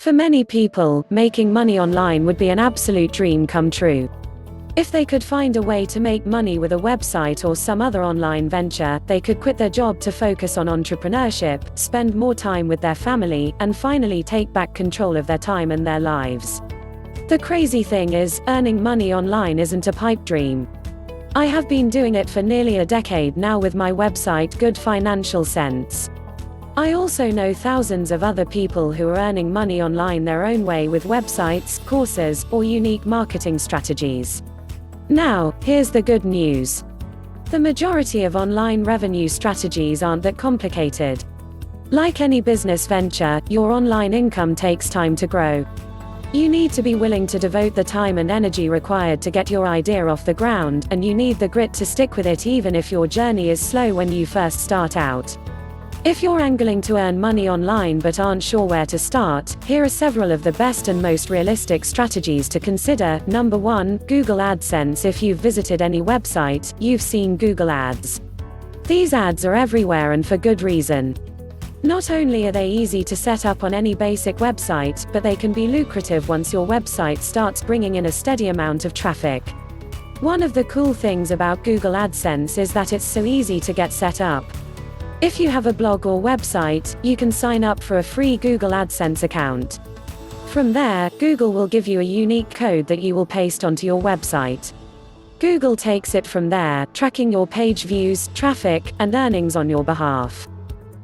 For many people, making money online would be an absolute dream come true. If they could find a way to make money with a website or some other online venture, they could quit their job to focus on entrepreneurship, spend more time with their family, and finally take back control of their time and their lives. The crazy thing is, earning money online isn't a pipe dream. I have been doing it for nearly a decade now with my website Good Financial Sense. I also know thousands of other people who are earning money online their own way with websites, courses, or unique marketing strategies. Now, here's the good news. The majority of online revenue strategies aren't that complicated. Like any business venture, your online income takes time to grow. You need to be willing to devote the time and energy required to get your idea off the ground, and you need the grit to stick with it even if your journey is slow when you first start out. If you're angling to earn money online but aren't sure where to start, here are several of the best and most realistic strategies to consider. Number 1, Google AdSense. If you've visited any website, you've seen Google Ads. These ads are everywhere and for good reason. Not only are they easy to set up on any basic website, but they can be lucrative once your website starts bringing in a steady amount of traffic. One of the cool things about Google AdSense is that it's so easy to get set up. If you have a blog or website, you can sign up for a free Google AdSense account. From there, Google will give you a unique code that you will paste onto your website. Google takes it from there, tracking your page views, traffic, and earnings on your behalf.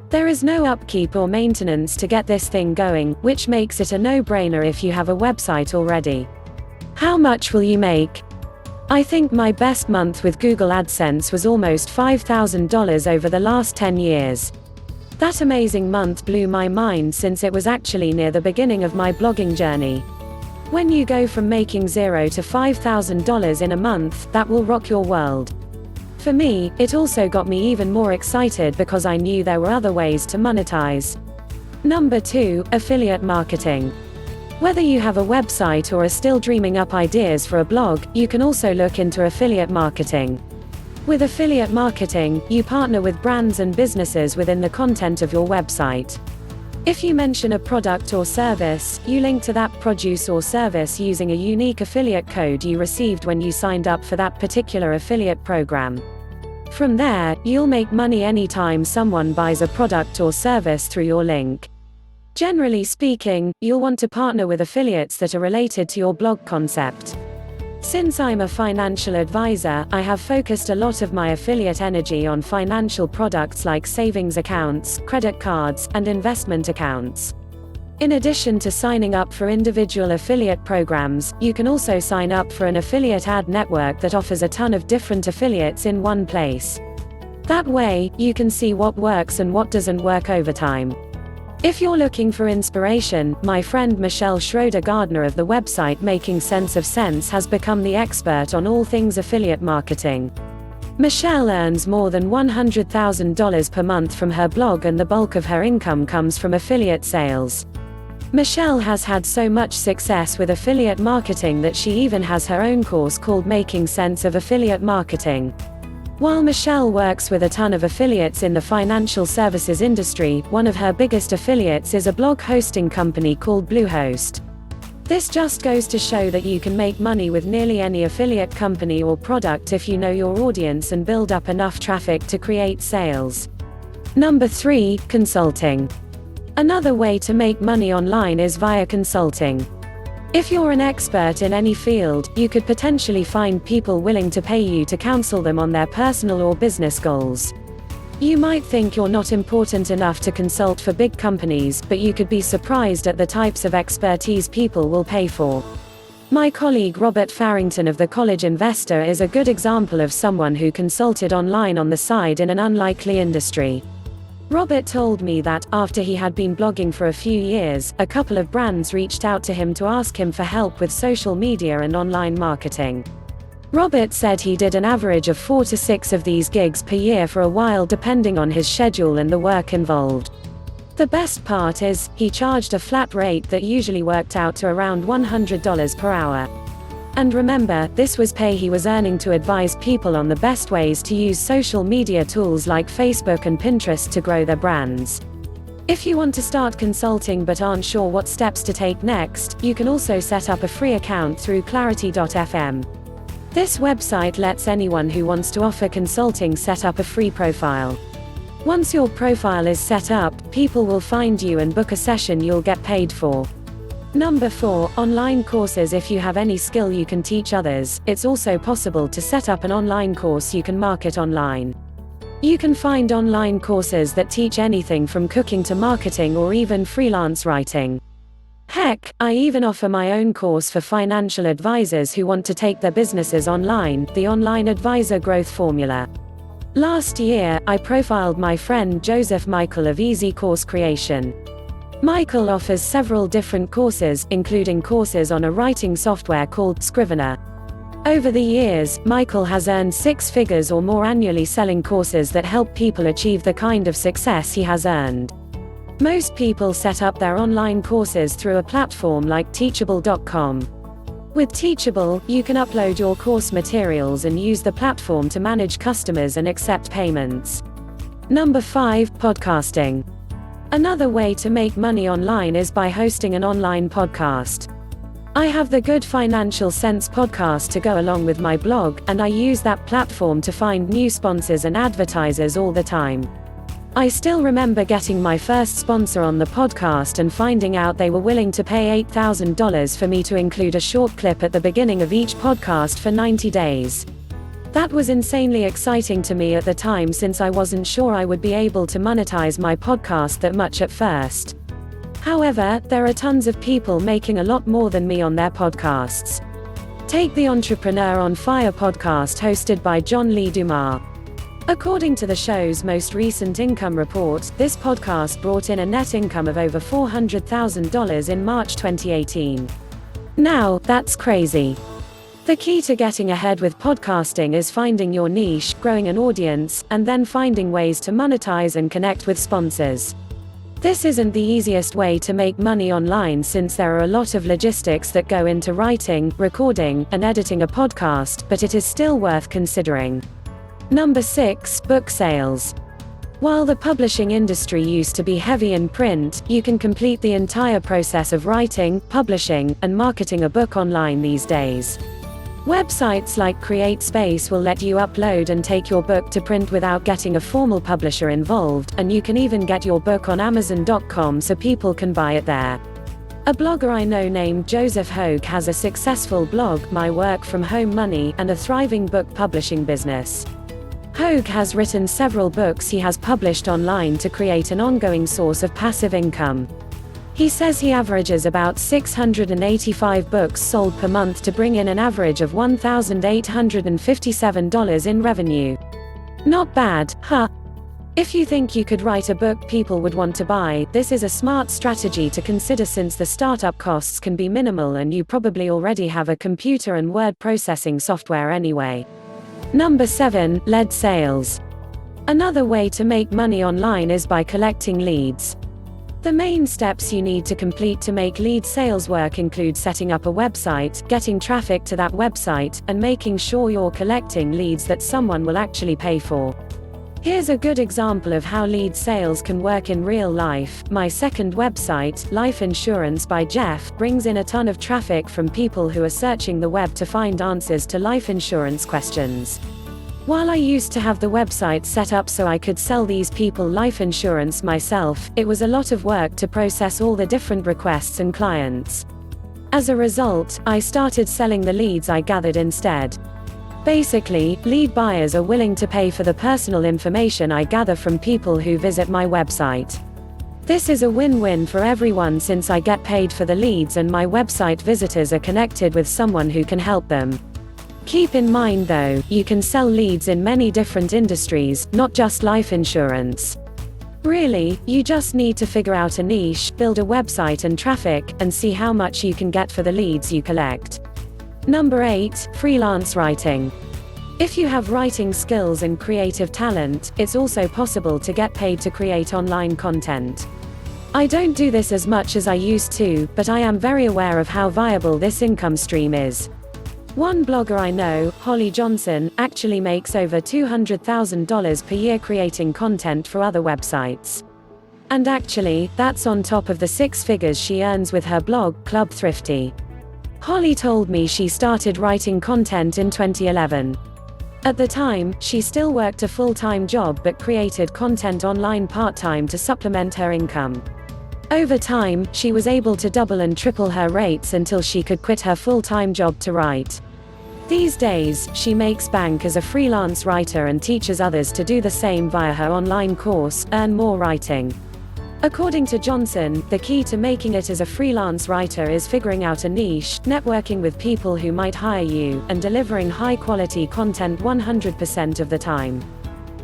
There is no upkeep or maintenance to get this thing going, which makes it a no-brainer if you have a website already. How much will you make? I think my best month with Google AdSense was almost $5,000 over the last 10 years. That amazing month blew my mind since it was actually near the beginning of my blogging journey. When you go from making $0 to $5,000 in a month, that will rock your world. For me, it also got me even more excited because I knew there were other ways to monetize. Number 2, affiliate marketing. Whether you have a website or are still dreaming up ideas for a blog, you can also look into affiliate marketing. With affiliate marketing, you partner with brands and businesses within the content of your website. If you mention a product or service, you link to that produce or service using a unique affiliate code you received when you signed up for that particular affiliate program. From there, you'll make money anytime someone buys a product or service through your link. Generally speaking, you'll want to partner with affiliates that are related to your blog concept. Since I'm a financial advisor, I have focused a lot of my affiliate energy on financial products like savings accounts, credit cards, and investment accounts. In addition to signing up for individual affiliate programs, you can also sign up for an affiliate ad network that offers a ton of different affiliates in one place. That way, you can see what works and what doesn't work over time. If you're looking for inspiration, my friend Michelle Schroeder-Gardner of the website Making Sense of Sense has become the expert on all things affiliate marketing. Michelle earns more than $100,000 per month from her blog, and the bulk of her income comes from affiliate sales. Michelle has had so much success with affiliate marketing that she even has her own course called Making Sense of Affiliate Marketing. While Michelle works with a ton of affiliates in the financial services industry, one of her biggest affiliates is a blog hosting company called Bluehost. This just goes to show that you can make money with nearly any affiliate company or product if you know your audience and build up enough traffic to create sales. Number 3, consulting. Another way to make money online is via consulting. If you're an expert in any field, you could potentially find people willing to pay you to counsel them on their personal or business goals. You might think you're not important enough to consult for big companies, but you could be surprised at the types of expertise people will pay for. My colleague Robert Farrington of The College Investor is a good example of someone who consulted online on the side in an unlikely industry. Robert told me that, after he had been blogging for a few years, a couple of brands reached out to him to ask him for help with social media and online marketing. Robert said he did an average of 4 to 6 of these gigs per year for a while, depending on his schedule and the work involved. The best part is, he charged a flat rate that usually worked out to around $100 per hour. And remember, this was pay he was earning to advise people on the best ways to use social media tools like Facebook and Pinterest to grow their brands. If you want to start consulting but aren't sure what steps to take next, you can also set up a free account through clarity.fm. This website lets anyone who wants to offer consulting set up a free profile. Once your profile is set up, people will find you and book a session you'll get paid for. Number 4, online courses. If you have any skill you can teach others, it's also possible to set up an online course you can market online. You can find online courses that teach anything from cooking to marketing or even freelance writing. Heck, I even offer my own course for financial advisors who want to take their businesses online, the Online Advisor Growth Formula. Last year, I profiled my friend Joseph Michael of Easy Course Creation. Michael offers several different courses, including courses on a writing software called Scrivener. Over the years, Michael has earned 6 figures or more annually selling courses that help people achieve the kind of success he has earned. Most people set up their online courses through a platform like teachable.com. With Teachable, you can upload your course materials and use the platform to manage customers and accept payments. Number 5, podcasting. Another way to make money online is by hosting an online podcast. I have the Good Financial Sense podcast to go along with my blog, and I use that platform to find new sponsors and advertisers all the time. I still remember getting my first sponsor on the podcast and finding out they were willing to pay $8,000 for me to include a short clip at the beginning of each podcast for 90 days. That was insanely exciting to me at the time, since I wasn't sure I would be able to monetize my podcast that much at first. However, there are tons of people making a lot more than me on their podcasts. Take the Entrepreneur on Fire podcast hosted by John Lee Dumas. According to the show's most recent income report, this podcast brought in a net income of over $400,000 in March 2018. Now, that's crazy. The key to getting ahead with podcasting is finding your niche, growing an audience, and then finding ways to monetize and connect with sponsors. This isn't the easiest way to make money online, since there are a lot of logistics that go into writing, recording, and editing a podcast, but it is still worth considering. Number 6, book sales. While the publishing industry used to be heavy in print, you can complete the entire process of writing, publishing, and marketing a book online these days. Websites like CreateSpace will let you upload and take your book to print without getting a formal publisher involved, and you can even get your book on Amazon.com so people can buy it there. A blogger I know named Joseph Hogue has a successful blog, My Work From Home Money, and a thriving book publishing business. Hogue has written several books he has published online to create an ongoing source of passive income. He says he averages about 685 books sold per month to bring in an average of $1,857 in revenue. Not bad, huh? If you think you could write a book people would want to buy, this is a smart strategy to consider, since the startup costs can be minimal and you probably already have a computer and word processing software anyway. Number 7, lead sales. Another way to make money online is by collecting leads. The main steps you need to complete to make lead sales work include setting up a website, getting traffic to that website, and making sure you're collecting leads that someone will actually pay for. Here's a good example of how lead sales can work in real life. My second website, Life Insurance by Jeff, brings in a ton of traffic from people who are searching the web to find answers to life insurance questions. While I used to have the website set up so I could sell these people life insurance myself, it was a lot of work to process all the different requests and clients. As a result, I started selling the leads I gathered instead. Basically, lead buyers are willing to pay for the personal information I gather from people who visit my website. This is a win-win for everyone, since I get paid for the leads and my website visitors are connected with someone who can help them. Keep in mind though, you can sell leads in many different industries, not just life insurance. Really, you just need to figure out a niche, build a website and traffic, and see how much you can get for the leads you collect. Number 8, freelance writing. If you have writing skills and creative talent, it's also possible to get paid to create online content. I don't do this as much as I used to, but I am very aware of how viable this income stream is. One blogger I know, Holly Johnson, actually makes over $200,000 per year creating content for other websites. And actually, that's on top of the 6 figures she earns with her blog, Club Thrifty. Holly told me she started writing content in 2011. At the time, she still worked a full-time job but created content online part-time to supplement her income. Over time, she was able to double and triple her rates until she could quit her full-time job to write. These days, she makes bank as a freelance writer and teaches others to do the same via her online course, Earn More Writing. According to Johnson, the key to making it as a freelance writer is figuring out a niche, networking with people who might hire you, and delivering high-quality content 100% of the time.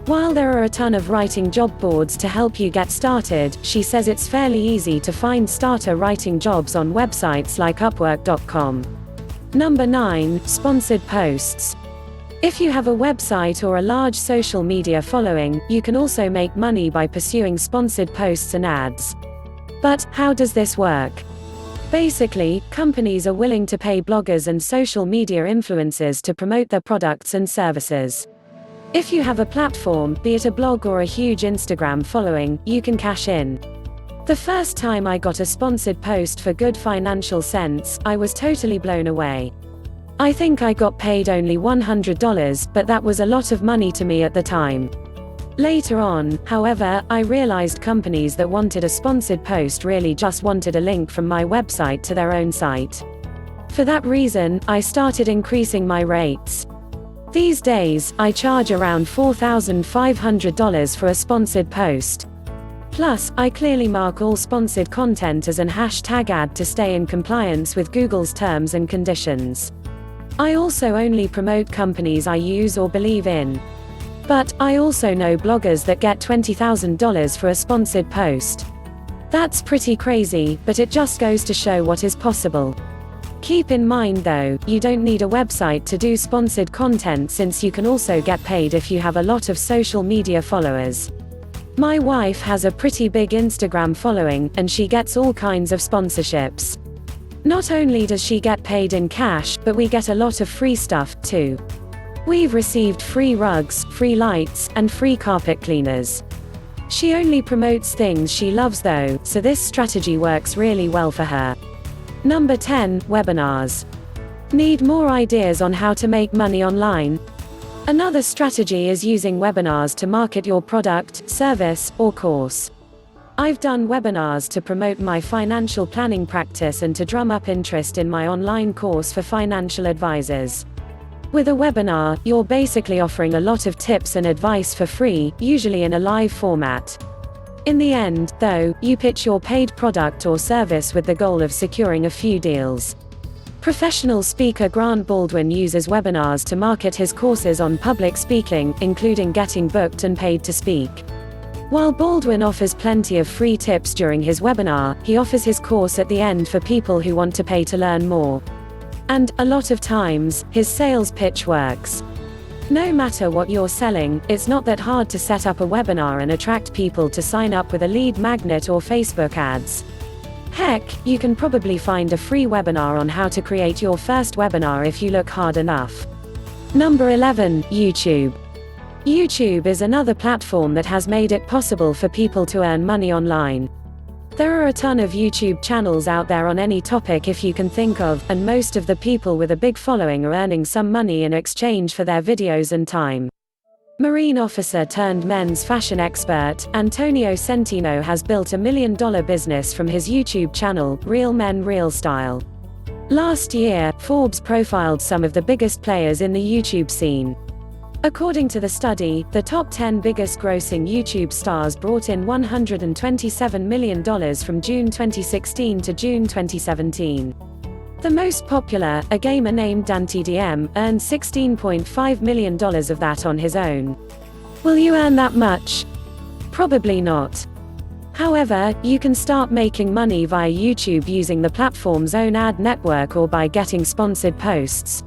While there are a ton of writing job boards to help you get started, she says it's fairly easy to find starter writing jobs on websites like Upwork.com. Number 9, sponsored posts. If you have a website or a large social media following, you can also make money by pursuing sponsored posts and ads. But how does this work? Basically, companies are willing to pay bloggers and social media influencers to promote their products and services. If you have a platform, be it a blog or a huge Instagram following, you can cash in. The first time I got a sponsored post for good financial sense, I was totally blown away. I think I got paid only $100, but that was a lot of money to me at the time. Later on, however, I realized companies that wanted a sponsored post really just wanted a link from my website to their own site. For that reason, I started increasing my rates. These days, I charge around $4,500 for a sponsored post. Plus, I clearly mark all sponsored content as an hashtag ad to stay in compliance with Google's terms and conditions. I also only promote companies I use or believe in. But, I also know bloggers that get $20,000 for a sponsored post. That's pretty crazy, but it just goes to show what is possible. Keep in mind though, you don't need a website to do sponsored content since you can also get paid if you have a lot of social media followers. My wife has a pretty big Instagram following, and she gets all kinds of sponsorships. Not only does she get paid in cash, but we get a lot of free stuff, too. We've received free rugs, free lights, and free carpet cleaners. She only promotes things she loves though, so this strategy works really well for her. Number 10, webinars. Need more ideas on how to make money online? Another strategy is using webinars to market your product, service, or course. I've done webinars to promote my financial planning practice and to drum up interest in my online course for financial advisors. With a webinar, you're basically offering a lot of tips and advice for free, usually in a live format. In the end, though, you pitch your paid product or service with the goal of securing a few deals. Professional speaker Grant Baldwin uses webinars to market his courses on public speaking, including getting booked and paid to speak. While Baldwin offers plenty of free tips during his webinar, he offers his course at the end for people who want to pay to learn more. And, a lot of times, his sales pitch works. No matter what you're selling, it's not that hard to set up a webinar and attract people to sign up with a lead magnet or Facebook ads. Heck, you can probably find a free webinar on how to create your first webinar if you look hard enough. Number 11, YouTube. YouTube is another platform that has made it possible for people to earn money online. There are a ton of YouTube channels out there on any topic if you can think of, and most of the people with a big following are earning some money in exchange for their videos and time. Marine officer turned men's fashion expert, Antonio Centino has built $1 million business from his YouTube channel, Real Men Real Style. Last year, Forbes profiled some of the biggest players in the YouTube scene. According to the study, the top 10 biggest grossing YouTube stars brought in $127 million from June 2016 to June 2017. The most popular, a gamer named Dante DM, earned $16.5 million of that on his own. Will you earn that much? Probably not. However, you can start making money via YouTube using the platform's own ad network or by getting sponsored posts.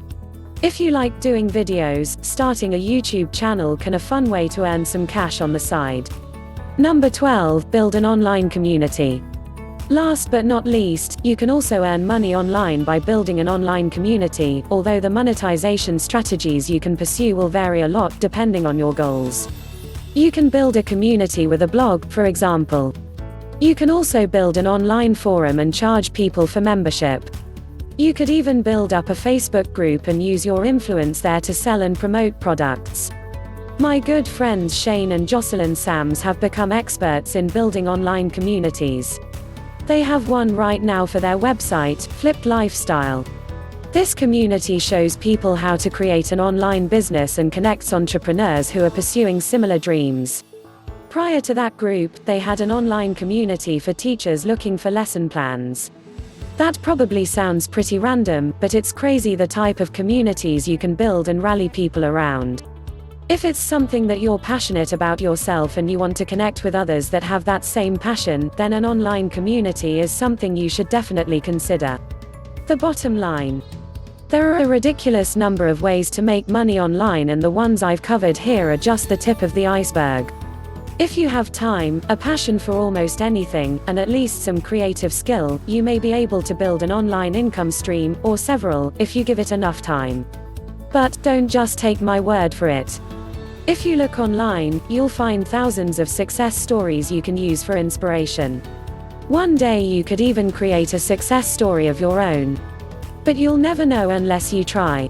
If you like doing videos, starting a YouTube channel can be a fun way to earn some cash on the side. Number 12, build an online community. Last but not least, you can also earn money online by building an online community, although the monetization strategies you can pursue will vary a lot depending on your goals. You can build a community with a blog, for example. You can also build an online forum and charge people for membership. You could even build up a Facebook group and use your influence there to sell and promote products. My good friends Shane and Jocelyn Sams have become experts in building online communities. They have one right now for their website, Flipped Lifestyle. This community shows people how to create an online business and connects entrepreneurs who are pursuing similar dreams. Prior to that group, they had an online community for teachers looking for lesson plans. That probably sounds pretty random, but it's crazy the type of communities you can build and rally people around. If it's something that you're passionate about yourself and you want to connect with others that have that same passion, then an online community is something you should definitely consider. The bottom line. There are a ridiculous number of ways to make money online, and the ones I've covered here are just the tip of the iceberg. If you have time, a passion for almost anything, and at least some creative skill, you may be able to build an online income stream, or several, if you give it enough time. But don't just take my word for it. If you look online, you'll find thousands of success stories you can use for inspiration. One day you could even create a success story of your own. But you'll never know unless you try.